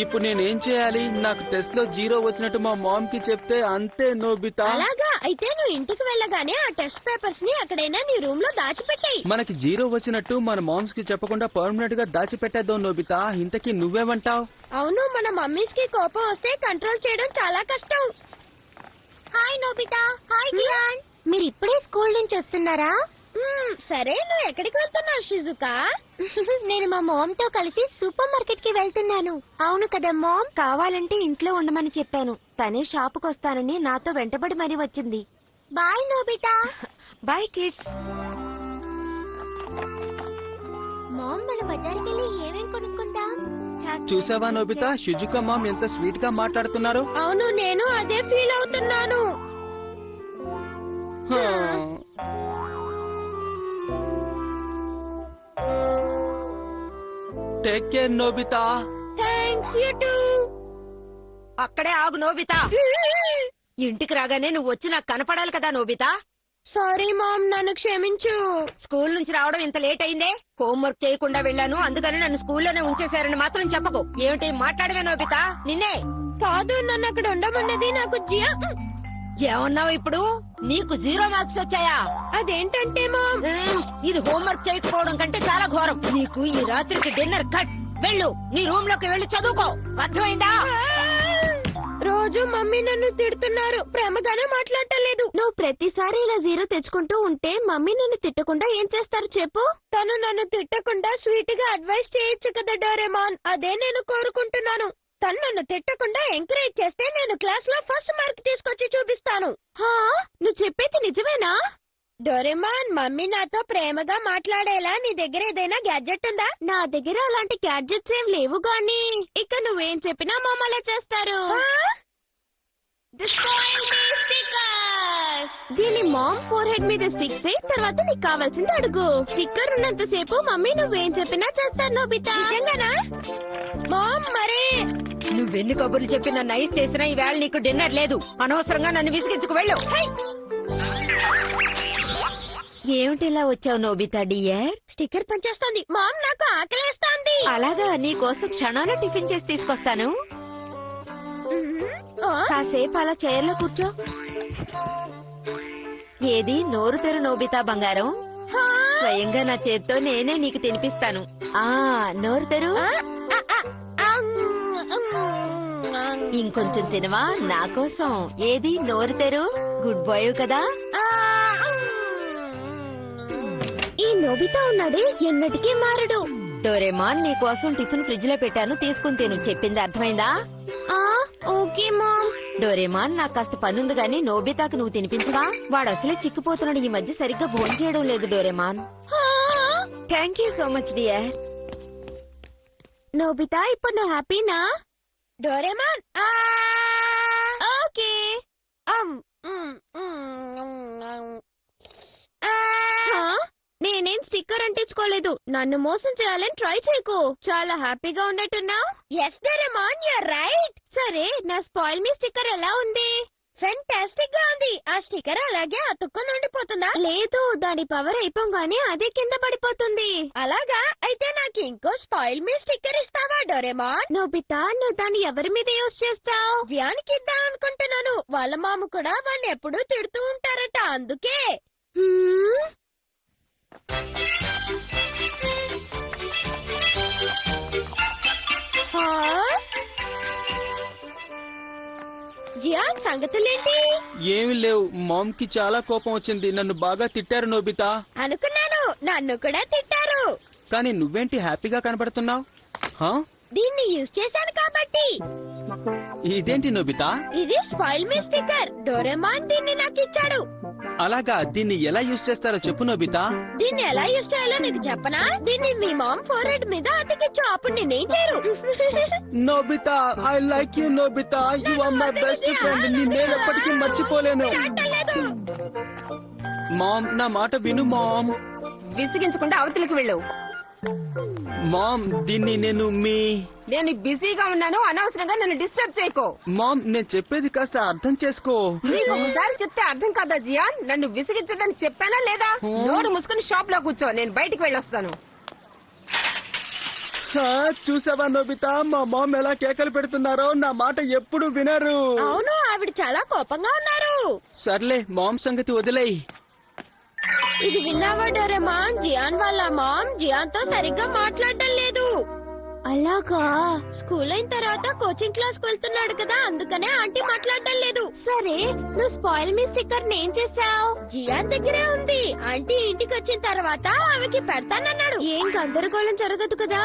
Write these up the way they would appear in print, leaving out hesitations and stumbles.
ఇప్పుడు నేనేం చేయాలి? నాకు టెస్ట్ లో 0 వచ్చినట్టు మా మామ్ కి చెప్తే అంతే నోబితా. అలాగా అయితే నువ్వు ఇంటికి వెళ్ళగానే ఆ టెస్ట్ పేపర్స్ ని ఎక్కడైనా నీ రూమ్ లో దాచిపెట్టాయి. మనకి 0 వచ్చినట్టు మన మామ్స్ కి చెప్పకుండా పర్మనెంట్ గా దాచిపెట్టేద్దాం నోబితా. ఇంతకీ నువ్వేమంటావ్? అవును, మన మమ్మీస్ కి కోపం వస్తే కంట్రోల్ చేయడం చాలా కష్టం. Hi Nobita. Hi Gian. మీరు ఇప్పుడే స్కూల్ నుంచి వస్తున్నారా? సరే, నువ్వు ఎక్కడికి వెళ్తున్నావు షిజుకా? నేను మా మామ్ తో కలిసి సూపర్ మార్కెట్ కి వెళ్తున్నాను. అవును కదా మామ్, కావాలంటే ఇంట్లో ఉండమని చెప్పాను. తనే షాపుకి వస్తానని నాతో వెంటబడి మరీ వచ్చింది. Bye Nobita. Bye kids. Mom, మన బజార్కి వెళ్ళి ఏమేం కొనుక్కుందాం? చూసావా నోబితా, షిజుకా మామ్ ఎంత స్వీట్ గా మాట్లాడుతున్నారు. అవును, నేను అదే ఫీల్ అవుతున్నాను. Take care Nobita. Thanks you too. అక్కడే ఆగు నోబితా. ఇంటికి రాగానే నువ్వు వచ్చి నాకు కనపడాలి కదా నోబితా. సారీ మామ్, నన్ను క్షమించు. స్కూల్ నుంచి రావడం ఇంత లేట్ అయిందే. హోంవర్క్ చేయకుండా వెళ్ళాను, అందుకని నన్ను స్కూల్లోనే ఉంచేశారని మాత్రం చెప్పకు. ఏమిటి మాట్లాడవే నోబితా? నిన్నే కాదు, నన్ను అక్కడ ఉండమన్నది నాకు జియా. ఏమన్నావు ఇప్పుడు? నీకు 0 మార్క్స్ వచ్చాయా? అదేంటంటే మామ్, ఇది హోంవర్క్ చేయకపోవడం కంటే చాలా ఘోరం. నీకు ఈ రాత్రికి డిన్నర్ కట్. వెళ్ళు, నీ రూమ్ లోకి వెళ్ళి చదువుకో. అర్థమైందా? రోజు మమ్మీ నన్ను తిడుతున్నారు, ప్రేమగానే మాట్లాడలేదు. నువ్వు ప్రతిసారి ఇలా 0 తెచ్చుకుంటూ ఉంటే మమ్మీ నన్ను తిట్టకుండా ఏం చేస్తారు చెప్పు? తను నన్ను తిట్టకుండా స్వీట్ గా అడ్వైస్ చేయొచ్చు కదా డోరేమాన్. అదే నేను కోరుకుంటున్నాను. తను నన్ను తిట్టకుండా ఎంకరేజ్ చేస్తే నేను క్లాస్ లో ఫస్ట్ మార్క్ తీసుకొచ్చి చూపిస్తాను. నువ్వు చెప్పేది నిజమేనా? డోరేమాన్, మమ్మీ నాతో ప్రేమగా మాట్లాడేలా నీ దగ్గర ఏదైనా గ్యాడ్జెట్ ఉందా? నా దగ్గర అలాంటి గ్యాడ్జెట్స్ ఏం లేవు గానీ ఇక నువ్వేం చెప్పినా మమ్మల్ని చేస్తారు. దీన్ని మామ్ ఫోర్ హెడ్ మీద స్టిక్ చేయి, తర్వాత నీకు కావాల్సింది అడుగు. స్టిక్కర్ ఉన్నంత సేపు మమ్మీ నువ్వేం చెప్పినా చేస్తాను నోబితా. నిజంగానా మామ్? మరే నువ్వెన్ని కబుర్లు చెప్పి నన్ను ఐస్ చేసినా ఈవేళ నీకు డిన్నర్ లేదు. అనవసరంగా నన్ను విసిగించుకు వెళ్ళు. ఏమిటి ఇలా వచ్చావు నోబితా డియర్? స్టిక్కర్ పనిచేస్తోంది మామ్, నాకు ఆకలేస్తోంది. అలాగా, నీ కోసం క్షణాలు టిఫిన్ చేసి తీసుకొస్తాను. కాసేపు అలా చైర్లో కూర్చో. ఏది నోరు తెరు నోబితా బంగారం. స్వయంగా నా చేత్తో నేనే నీకు తినిపిస్తాను. నోరు తెరు. ఇంకొంచెం తినవా నా కోసం? ఏది నోరు తెరు. గుడ్ బాయ్ కదా. ఈ నోబితా ఉన్నాడే ఎన్నటికీ మారడు. డోరేమాన్, నీ కోసం టిఫిన్ ఫ్రిడ్జ్ లో పెట్టాను, తీసుకుని తిను. చెప్పింది అర్థమైందా? Okay ma'am. డోరేమాన్, నాకు కాస్త పనుంది గాని నోబితాకు నువ్వు తినిపించవా? వాడు అసలే చిక్కిపోతున్నాడు. ఈ మధ్య సరిగ్గా భోజనం చేయడం లేదు Doraemon. Thank you so much dear. Nobita, ఇప్పుడు నువ్వు హ్యాపీనా? Doraemon okay. నేనేం స్టిక్కర్ అంటించుకోలేదు. నన్ను మోసం చేయాలని ట్రై చేయకు. చాలా హ్యాపీగా ఉన్నట్టున్నావు. Yes Doraemon, you're right. సరే, నా స్పాయిల్ మీ స్టిక్కర్ ఎలా ఉంది? ఫెంటాస్టిక్ గా ఉంది. ఆ స్టిక్కర్ అలాగే అతుక్కుని ఉండిపోతుందా? లేదు, దాని పవర్ అయిపోగానే అదే కింద పడిపోతుంది. అలాగా? అయితే నాకు ఇంకో స్పాయిల్ మీ స్టిక్కర్ ఇస్తావా డోరేమాన్? నోబితా, నువ్వు దాన్ని ఎవరి మీద యూజ్ చేస్తావు? జియాన్కి ఇద్దాం అనుకుంటున్నాను. వాళ్ళ మామ కూడా వాడిని ఎప్పుడూ తిడుతూ ఉంటారట, అందుకే. జియాన్, సంగతులేంటి? ఏమి లేవు. మామ్ కి చాలా కోపం వచ్చింది. నన్ను బాగా తిట్టారు నోబితా. అనుకున్నాను, నన్ను కూడా తిట్టారు. కానీ నువ్వేంటి హ్యాపీగా కనబడుతున్నావు? దీన్ని యూజ్ చేశాను కాబట్టి. ఇదేంటి నోబితా? ఇది స్పాయిల్ మీ స్టిక్కర్. డోరేమాన్ దీన్ని నాకు ఇచ్చాడు. అలాగా, దీన్ని ఎలా యూజ్ చేస్తారో చెప్పు నోబితా. దీన్ని ఎలా యూజ్ చేయాలో నీకు చెప్పనా? దీన్ని మీ మామ్ ఫోర్ హెడ్ మీద అతికించు, అప్పుడు నేనేం చేయరు. Nobita, I like you Nobita. You are my best friend. నేను ఎప్పటికీ మర్చిపోలేను. మామ్, నా మాట విను మామ్. విసిగించకుండా అవతలికి వెళ్ళు. మామ్, దీన్ని నేను బిజీగా ఉన్నాను, అనవసరంగా నన్ను డిస్టర్బ్ చేయకో. మామ్, నేను చెప్పేది కాస్త అర్థం చేసుకో. నీకు ఒకసారి చెప్తే అర్థం కాదా జియాన్? నన్ను విసిగించడానికి చెప్పానా లేదా? నోరు మూసుకుని షాప్ లో కూర్చో, నేను బయటికి వెళ్ళొస్తాను. చూసావా నోబితా, మా మామ్ ఎలా కేకలు పెడుతున్నారో, నా మాట ఎప్పుడు వినరు. అవును, ఆవిడ చాలా కోపంగా ఉన్నారు. సర్లే, మామ్ సంగతి వదిలేయి. ఇది విన్నావా డోరేమాన్? జియాన్ వాళ్ళ మామ్ జియాన్ తో సరిగ్గా మాట్లాడడం లేదు. అలాగా? స్కూల్ అయిన తర్వాత కోచింగ్ క్లాస్ కు వెళ్తున్నాడు కదా, అందుకనే ఆంటీ మాట్లాడడం లేదు. సరే, నువ్వు స్పాయిల్ మీ స్టిక్కర్ ఏం చేసావు? జియాన్ దగ్గరే ఉంది. ఆంటీ ఇంటికి వచ్చిన తర్వాత ఆమెకి పెడతానన్నాడు. ఏం గందరగోళం జరగదు కదా?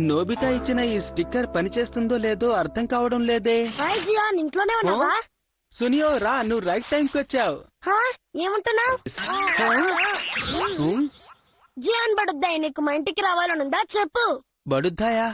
నోబితా ఇచ్చిన ఈ స్టిక్కర్ పనిచేస్తుందో లేదో అర్థం కావడం లేదే. హాయ్ జియాన్, ఇంట్లోనే ఉన్నావా? సునియో రా, నువ్వు రైట్ టైంకి వచ్చావు. ఏమంటున్నావు? జియాన్ బడుద్దాయి, నీకు మా ఇంటికి రావాలనుందా? చెప్పు. బడుద్దాయా?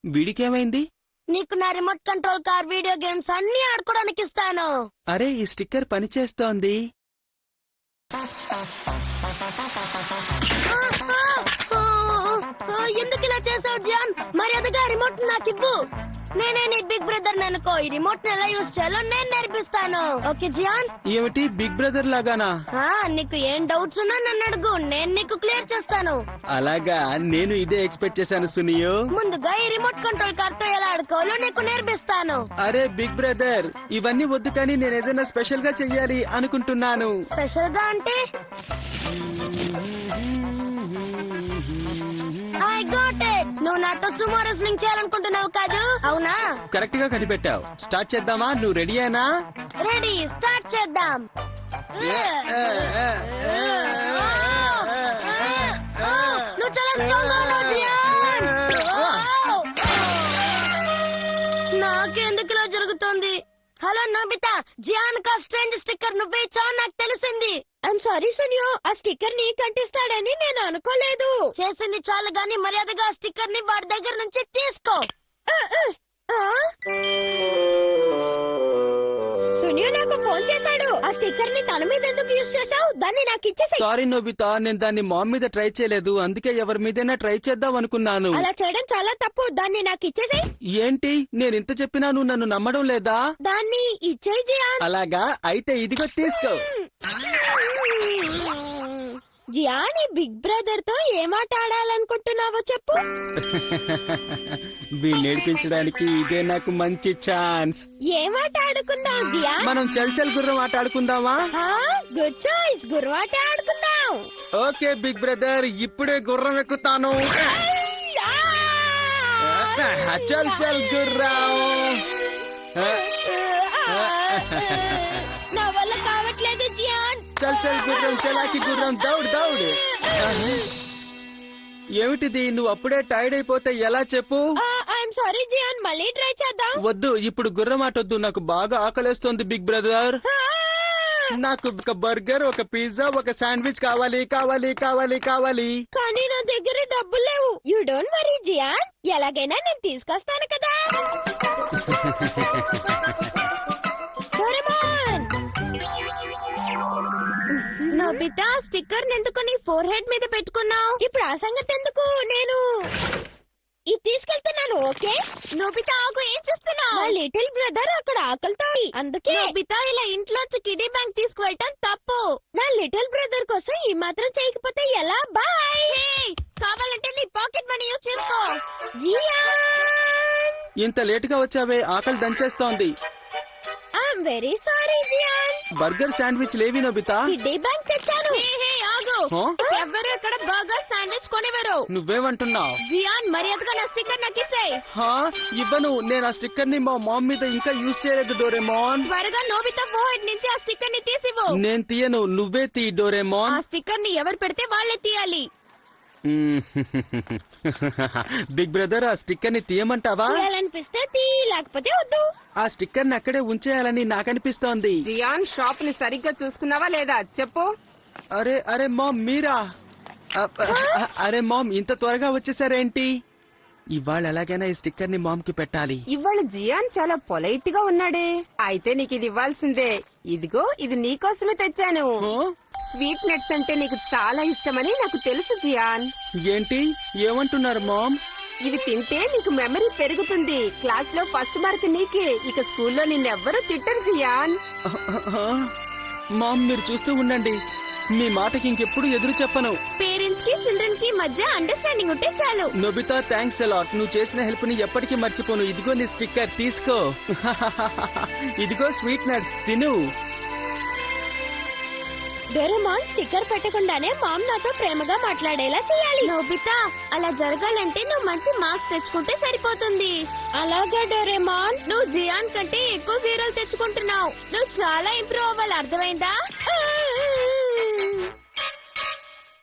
వీడికేమైంది? నీకు నా remote control car video games అన్ని ఆడుకోవడానికి ఇస్తాను. అరే, ఈ స్టిక్కర్ పనిచేస్తోంది. ఎందుకు ఇలా చేసావు జియాన్? మర్యాదగా రిమోట్ నాకు ఇవ్వు. నేనే నీ బిగ్ బ్రదర్ అనుకో. ఈ రిమోట్ ఎలా యూజ్ చేయాలో నేను నేర్పిస్తాను. Okay Gian? ఏమిటి, బిగ్ బ్రదర్ లాగానా? నీకు ఏం డౌట్స్ ఉన్నా నన్ను అడుగు, నేను నీకు క్లియర్ చేస్తాను. అలాగా? నేను ఇదే ఎక్స్పెక్ట్ చేశాను సునియో. ముందుగా ఈ రిమోట్ కంట్రోల్ కార్ తో ఎలా ఆడుకోవాలో నీకు నేర్పిస్తాను. అరే బిగ్ బ్రదర్, ఇవన్నీ వద్దు, కానీ నేను ఏదైనా స్పెషల్ గా చెయ్యాలి అనుకుంటున్నాను. స్పెషల్ గా అంటే? I got it. నువ్వు నాతో సుమో రెస్లింగ్ చేయాలనుకుంటున్నావు కాదు? అవునా? కరెక్ట్ గా కనిపెట్టావు. స్టార్ట్ చేద్దామా? నువ్వు రెడీ అయినా? రెడీ, స్టార్ట్ చేద్దాం. నువ్వు చాలా స్ట్రాంగ్ గా ఉన్నావు జియాన్. నాకెందుకు ఇలా జరుగుతోంది? హలో నోబితా, జియాన్ కా స్ట్రేంజ్ స్టిక్కర్ నువ్వే ఇచ్చావు నాకు తెలిసింది. ఐఎమ్ సారీ సునియో, ఆ స్టిక్కర్ నీ కంటిస్తాడని నేను అనుకోలేదు. చేసింది చాలు గాని మర్యాదగా ఆ స్టిక్కర్ ని వాడి దగ్గర నుంచి తీసుకో. సునియో నాకు ఫోన్ చేశాడు. ఆ స్టిక్కర్ ని తన మీద ఎందుకు యూజ్ చేశావు? దాన్ని నాకు ఇచ్చేసాయి. సారీ నోబితా, నేను దాన్ని మామ్ మీద ట్రై చేయలేదు, అందుకే ఎవరి మీదైనా ట్రై చేద్దాం అనుకున్నాను. అలా చేయడం చాలా తప్పు. దాన్ని నాకు ఇచ్చేసాయి. ఏంటి, నేను ఇంత చెప్పినా నువ్వు నన్ను నమ్మడం లేదా? దాన్ని ఇచ్చేయి జియాన్. అలాగా? అయితే ఇదిగో తీసుకో. జియాన్, ఈ బిగ్ బ్రదర్ తో ఏమాట ఆడాలనుకుంటున్నావో చెప్పు. వీళ్ళు నేర్పించడానికి ఇదే నాకు మంచి ఛాన్స్. ఏమాట ఆడుకుందాం జియాన్? మనం చల్ చల్ గుర్రం ఆట ఆడుకుందామా? గుడ్ చాయిస్, గుర్రాట ఆడుకుందాం. ఓకే బిగ్ బ్రదర్, ఇప్పుడే గుర్రం ఎక్కుతాను. చల్ చల్ గుర్రం. నా వల్ల కావట్లేదు జియాన్. చల్ చల్ గుర్రం, చలాకి గుర్రం, దౌడ్ దౌడ్. ఏమిటిది, నువ్వు అప్పుడే టైర్డ్ అయిపోతే ఎలా చెప్పు? ఐఎమ్ సారీ జియాన్, మళ్ళీ ట్రై చేద్దాం. వద్దు, ఇప్పుడు గుర్రం ఆటొద్దు, నాకు బాగా ఆకలేస్తోంది బిగ్ బ్రదర్. నాకు ఒక బర్గర్, ఒక పిజ్జా, ఒక శాండ్విచ్ కావాలి కావాలి కావాలి కావాలి. కానీ నా దగ్గర డబ్బులు లేవు. యూ డోంట్ వరీ జియాన్, ఎలాగైనా నేను తీసుకొస్తాను కదా. డోరేమాన్, నోబితా స్టిక్కర్ ఎందుకు నీ ఫోర్ హెడ్ మీద పెట్టుకున్నావు? ఇప్పుడు ఆ సంగతి ఎందుకు, నేను ఇది తీసుకెళ్తున్నాను. ఓకే నోబితా, ఆగు, ఏం చేస్తున్నావు? నా లిటిల్ బ్రదర్ అక్కడ ఆకలితో, అందుకే నోబితా ఇలా ఇంట్లోంచి కిడీ బ్యాంక్ తీసుకువెళ్ళటం తప్పు. నా లిటిల్ బ్రదర్ కోసం ఈ మాత్రం చేయకపోతే ఎలా? బాయ్. కావాలంటే నీ పాకెట్ మనీ యూజ్ చేసుకో. జియాన్, ఇంత లేటుగా వచ్చావే, ఆకలి దంచేస్తోంది. I'm very sorry Gian. Burger sandwich లేవి నోబితా. కిడ్డీ బ్యాంక్ తెచ్చాను. ఆగు, ఎవరు ఇక్కడ బర్గర్ శాండ్విచ్ కొనివ్వరు. నువ్వేమంటున్నావు? జియాన్, మర్యాదగా నా స్టిక్కర్ నాకు ఇచ్చేయ్. ఇవ్వను, నేను ఆ స్టిక్కర్ ని మా మామ్ మీద ఇంకా యూజ్ చేయలేదు డోరేమోన్. త్వరగా నోబితా ఫోర్ నుంచి ఆ స్టిక్కర్ ని తీసివ్వు. నేను తీయను, నువ్వే తీ డోరేమోన్. ఆ స్టిక్కర్ ని ఎవరు పెడితే వాళ్ళే తీయాలి. బిగ్ బ్రదర్, ఆ స్టిక్కర్ ని తీయమంటావా? తీయాలనిపిస్తే తీ, లేకపోతే వద్దు. ఆ స్టిక్కర్ ని అక్కడే ఉంచేయాలని నాకనిపిస్తోంది. జియాన్, షాప్ ని సరిగ్గా చూసుకున్నావా లేదా చెప్పు. అరే అరే మామ్, మీరా? అరే మామ్, ఇంత త్వరగా వచ్చేసారేంటి? ఇవాళ ఎలాగైనా ఈ స్టిక్కర్ ని మామ్ కి పెట్టాలి. ఇవాళ జియాన్ చాలా పొలైట్ గా ఉన్నాడే. అయితే నీకు ఇది ఇవ్వాల్సిందే. ఇదిగో, ఇది నీకోసమే తెచ్చాను. స్వీట్ నట్స్ అంటే నీకు చాలా ఇష్టమని నాకు తెలుసు జియాన్. ఏంటి, ఏమంటున్నారు మామ్? ఇవి తింటే నీకు మెమరీ పెరుగుతుంది. క్లాస్ లో ఫస్ట్ మార్క్ నీకే. ఇక స్కూల్లో నిన్నెవ్వరూ తిట్టరు జియాన్. మామ్, మీరు చూస్తూ ఉండండి, మీ మాటకి ఇంకెప్పుడు ఎదురు చెప్పను. పేరెంట్స్ పేరెంట్స్ కి చిల్డ్రన్ కి మధ్య అండర్స్టాండింగ్ ఉంటే చాలు. Nobita thanks a lot. నువ్వు చేసిన హెల్ప్ ని ఎప్పటికీ మర్చిపోను. ఇదిగో నీ స్టిక్కర్ తీసుకో. ఇదిగో స్వీట్ నట్స్ తిను. డోరేమాన్ స్టిక్కర్ పెట్టకుండానే మామ్ నాతో ప్రేమగా మాట్లాడేలా చేయాలి. నోబితా అలా జరగాలంటే నువ్వు మంచి మార్క్స్ తెచ్చుకుంటే సరిపోతుంది. అలాగే డోరేమాన్, నువ్వు జియాన్ కంటే ఎక్కువ జీరోలు తెచ్చుకుంటున్నావు. నువ్వు చాలా ఇంప్రూవ్ అవ్వాలి, అర్థమైందా?